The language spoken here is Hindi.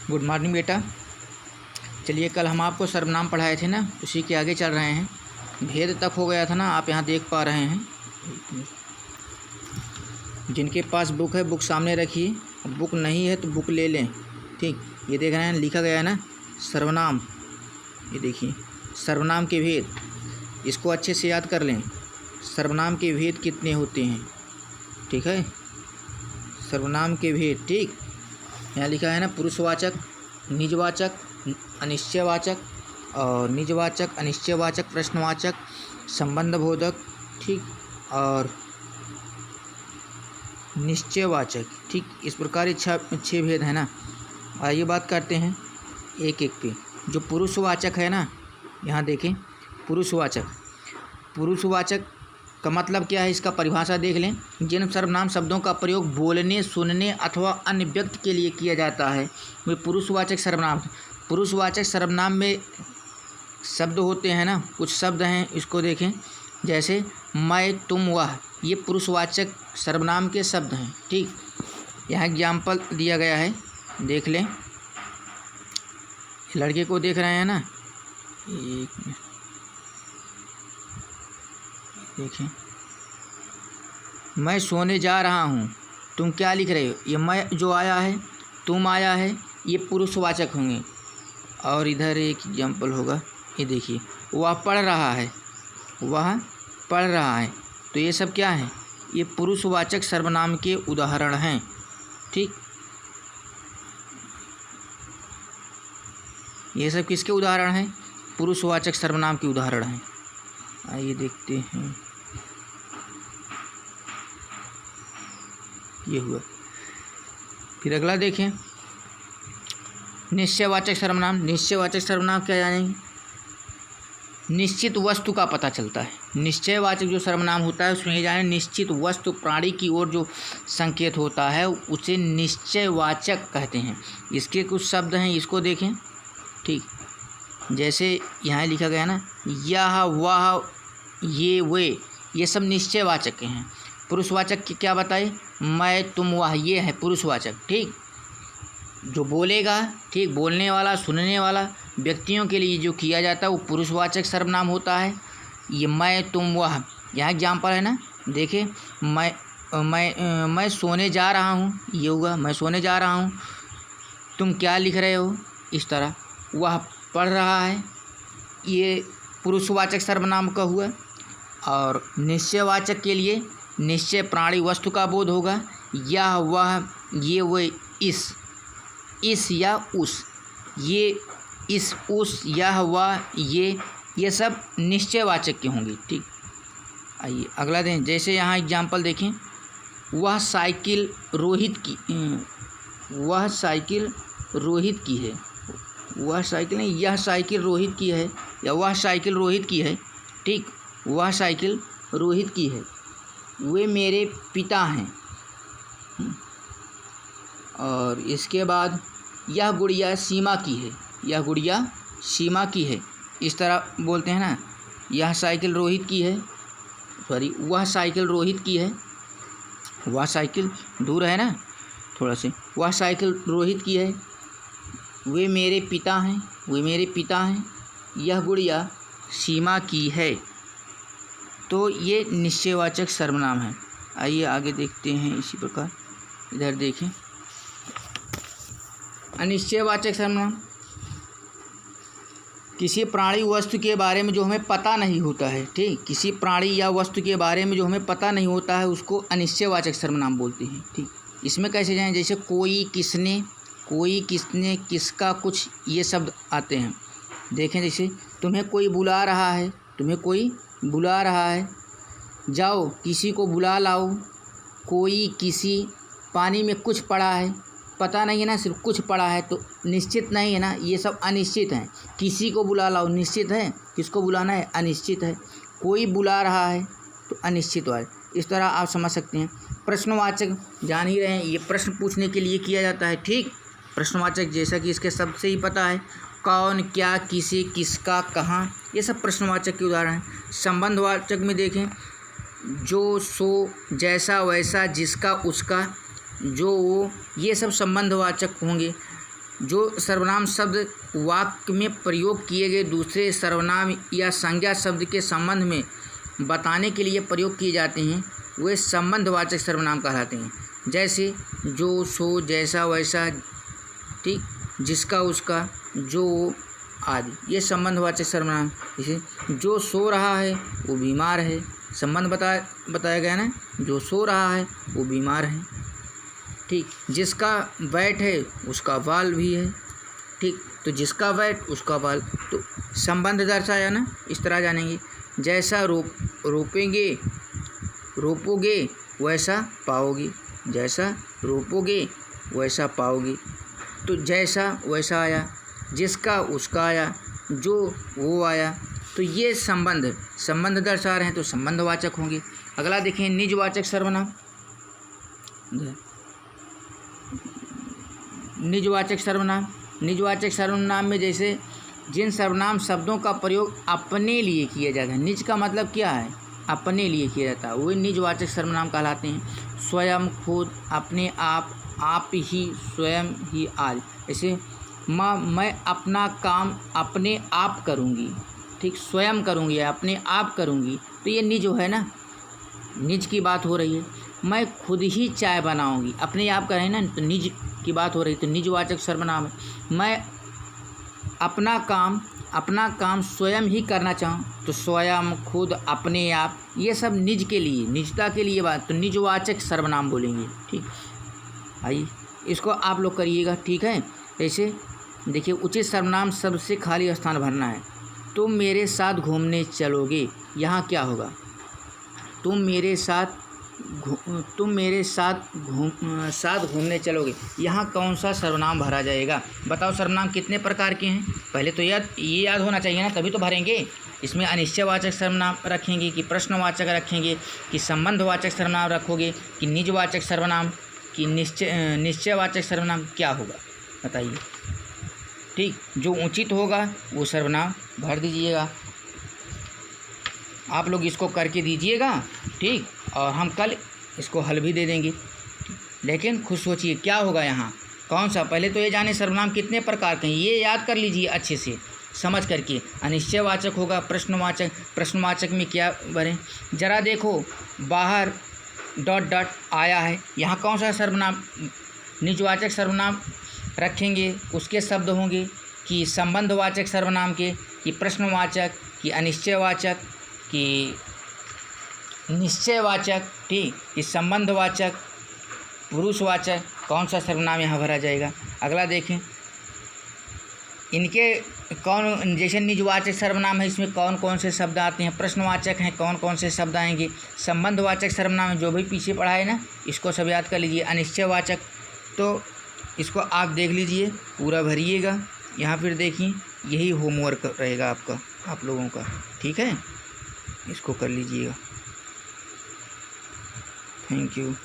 गुड मॉर्निंग बेटा। चलिए, कल हम आपको सर्वनाम पढ़ाए थे ना, उसी के आगे चल रहे हैं। भेद तक हो गया था ना, आप यहाँ देख पा रहे हैं। जिनके पास बुक है बुक सामने रखिए, बुक नहीं है तो बुक ले लें। ठीक, ये देख रहे हैं लिखा गया है ना सर्वनाम। ये देखिए सर्वनाम के भेद, इसको अच्छे से याद कर लें। सर्वनाम के भेद कितने होते हैं, ठीक है। सर्वनाम के भेद, ठीक। यहाँ लिखा है ना पुरुषवाचक, निजवाचक, अनिश्चयवाचक और निजवाचक, अनिश्चयवाचक, प्रश्नवाचक, संबंधबोधक, ठीक, और निश्चयवाचक, ठीक। इस प्रकार छः भेद है ना। आइए बात करते हैं एक एक पे। जो पुरुषवाचक है ना, यहाँ देखें पुरुषवाचक। पुरुषवाचक का मतलब क्या है, इसका परिभाषा देख लें। जिन सर्वनाम शब्दों का प्रयोग बोलने, सुनने अथवा अन्य व्यक्ति के लिए किया जाता है वे पुरुषवाचक सर्वनाम। पुरुषवाचक सर्वनाम में शब्द होते हैं ना, कुछ शब्द हैं, इसको देखें। जैसे मैं, तुम, वह, ये पुरुषवाचक सर्वनाम के शब्द हैं, ठीक। यहाँ एग्जाम्पल दिया गया है, देख लें। लड़के को देख रहे हैं ना, एक मिनट देखें। मैं सोने जा रहा हूँ, तुम क्या लिख रहे हो? ये मैं जो आया है, तुम आया है, ये पुरुषवाचक होंगे। और इधर एक एग्जाम्पल होगा, ये देखिए, वह पढ़ रहा है, वह पढ़ रहा है। तो ये सब क्या है, ये पुरुषवाचक सर्वनाम के उदाहरण हैं, ठीक। ये सब किसके उदाहरण हैं? पुरुषवाचक सर्वनाम के उदाहरण हैं। आइए देखते हैं, ये हुआ। फिर अगला देखें, निश्चयवाचक सर्वनाम। निश्चयवाचक सर्वनाम क्या जानेंगे? निश्चित वस्तु का पता चलता है। निश्चयवाचक जो सर्वनाम होता है उसमें जाने निश्चित वस्तु, प्राणी की ओर जो संकेत होता है उसे निश्चयवाचक कहते हैं। इसके कुछ शब्द हैं, इसको देखें, ठीक। जैसे यहाँ लिखा गया ना, यह, वह, ये, वे, ये सब निश्चयवाचक हैं। पुरुषवाचक की क्या बताए? मैं, तुम, वह, ये है पुरुषवाचक, ठीक। जो बोलेगा, ठीक, बोलने वाला, सुनने वाला व्यक्तियों के लिए जो किया जाता है वो पुरुषवाचक सर्वनाम होता है। ये मैं, तुम, वह, यहाँ एग्जाम्पल है ना, देखिए। मैं सोने जा रहा हूँ, ये हुआ मैं सोने जा रहा हूँ। तुम क्या लिख रहे हो, इस तरह। वह पढ़ रहा है, ये पुरुषवाचक सर्वनाम का हुआ। और निश्चयवाचक के लिए निश्चय, प्राणी, वस्तु का बोध होगा। यह, वह, ये, वे, इस या उस, ये, इस, उस, यह, वह, ये सब निश्चयवाचक के होंगे, ठीक। आइए अगला दें। जैसे यहाँ एग्जाम्पल देखें, वह साइकिल रोहित की, वह साइकिल रोहित की है। वह साइकिल नहीं, यह साइकिल रोहित की है, या वह साइकिल रोहित की है, ठीक। वह साइकिल रोहित की है। वे मेरे पिता हैं। और इसके बाद यह गुड़िया सीमा की है, यह गुड़िया सीमा की है। इस तरह बोलते हैं ना, यह साइकिल रोहित की है, सॉरी, वह साइकिल रोहित की है। वह साइकिल दूर है ना थोड़ा से, वह साइकिल रोहित की है। वे मेरे पिता हैं, वे मेरे पिता हैं। यह गुड़िया सीमा की है। तो ये निश्चयवाचक सर्वनाम है। आइए आगे देखते हैं इसी प्रकार। इधर देखें, अनिश्चयवाचक सर्वनाम। किसी प्राणी वस्तु के बारे में जो हमें पता नहीं होता है, ठीक। किसी प्राणी या वस्तु के बारे में जो हमें पता नहीं होता है उसको अनिश्चयवाचक सर्वनाम बोलते हैं, ठीक। इसमें कैसे जाएं? जैसे कोई, किसने, किसका, कुछ, ये शब्द आते हैं। देखें, जैसे तुम्हें कोई बुला रहा है, तुम्हें कोई बुला रहा है। जाओ किसी को बुला लाओ। कोई, किसी, पानी में कुछ पड़ा है, पता नहीं है ना, सिर्फ कुछ पड़ा है तो निश्चित नहीं है ना, ये सब अनिश्चित हैं। किसी को बुला लाओ निश्चित है, किसको बुलाना है अनिश्चित है। कोई बुला रहा है तो अनिश्चित है। इस तरह आप समझ सकते हैं। प्रश्नवाचक जान ही रहे हैं, ये प्रश्न पूछने के लिए किया जाता है, ठीक। प्रश्नवाचक जैसा कि इसके शब्द से ही पता है, कौन, क्या, किसे, किसका, कहाँ, ये सब प्रश्नवाचक के उदाहरण हैं। संबंधवाचक में देखें, जो, सो, जैसा, वैसा, जिसका, उसका, जो, वो, ये सब संबंधवाचक होंगे। जो सर्वनाम शब्द वाक्य में प्रयोग किए गए दूसरे सर्वनाम या संज्ञा शब्द के संबंध में बताने के लिए प्रयोग किए जाते हैं वे संबंधवाचक सर्वनाम कहलाते हैं। जैसे जो, सो, जैसा, वैसा, ठीक, जिसका, उसका, जो आदि, ये संबंधवाचक सर्वनाम। जैसे जो सो रहा है वो बीमार है, संबंध बताया गया ना, जो सो रहा है वो बीमार है। ठीक, जिसका बैट है उसका बाल भी है। ठीक, तो जिसका बैट उसका बाल, तो संबंध दर्शाया ना, इस तरह जानेंगे। जैसा रोपोगे वैसा पाओगे, जैसा रोपोगे वैसा पाओगे, तो जैसा वैसा आया, जिसका उसका आया, जो वो आया, तो ये संबंध दर्शा रहे हैं तो संबंधवाचक होंगे। अगला देखें निजवाचक सर्वनाम। निजवाचक सर्वनाम में जैसे जिन सर्वनाम शब्दों का प्रयोग अपने लिए किया जाता है, निज का मतलब क्या है, अपने लिए किया जाता है, वे निजवाचक सर्वनाम कहलाते हैं। स्वयं, खुद, अपने आप ही, स्वयं ही आदि। जैसे मैं अपना काम अपने आप करूँगी, ठीक, स्वयं करूँगी या अपने आप करूँगी, तो ये निज है ना, निज की बात हो रही है। मैं खुद ही चाय बनाऊँगी, अपने आप कर रहे हैं ना, तो निज की बात हो रही है, तो निजवाचक सर्वनाम है। मैं अपना काम स्वयं ही करना चाहूँ, तो स्वयं, खुद, अपने आप, ये सब निज के लिए, निजता के लिए बात, तो निजवाचक सर्वनाम बोलेंगे। ठीक, आइए इसको आप लोग करिएगा, ठीक है। ऐसे देखिए, उचित सर्वनाम शब्द से खाली स्थान भरना है। तुम मेरे साथ घूमने चलोगे, यहाँ क्या होगा, तुम मेरे साथ घूमने चलोगे, यहाँ कौन सा सर्वनाम भरा जाएगा। बताओ सर्वनाम कितने प्रकार के हैं, पहले तो ये याद होना चाहिए ना, तभी तो भरेंगे। इसमें अनिश्चयवाचक सर्वनाम रखेंगे कि प्रश्नवाचक रखेंगे कि संबंधवाचक सर्वनाम रखोगे कि निजवाचक सर्वनाम कि निश्चयवाचक सर्वनाम, क्या होगा बताइए। ठीक, जो उचित होगा वो सर्वनाम भर दीजिएगा। आप लोग इसको करके दीजिएगा, ठीक, और हम कल इसको हल भी दे देंगे। लेकिन खुद सोचिए क्या होगा यहाँ, कौन सा, पहले तो ये जाने सर्वनाम कितने प्रकार के हैं, ये याद कर लीजिए अच्छे से समझ करके। अनिश्चयवाचक होगा, प्रश्नवाचक में क्या भरें, जरा देखो बाहर ... आया है, यहाँ कौन सा सर्वनाम, निजवाचक सर्वनाम रखेंगे, उसके शब्द होंगे कि संबंधवाचक सर्वनाम के, कि प्रश्नवाचक, कि अनिश्चयवाचक, कि निश्चयवाचक, ठीक, कि संबंधवाचक, पुरुषवाचक, कौन सा सर्वनाम यहाँ भरा जाएगा। अगला देखें, इनके कौन, जैसे निजवाचक सर्वनाम है, इसमें कौन कौन से शब्द आते हैं, प्रश्नवाचक हैं कौन कौन से शब्द आएंगे, संबंधवाचक सर्वनाम जो भी पीछे पढ़ा है ना, इसको सब याद कर लीजिए। अनिश्चयवाचक, तो इसको आप देख लीजिए, पूरा भरिएगा। यहाँ फिर देखिए, यही होमवर्क रहेगा आपका, आप लोगों का, ठीक है, इसको कर लीजिएगा। Thank you.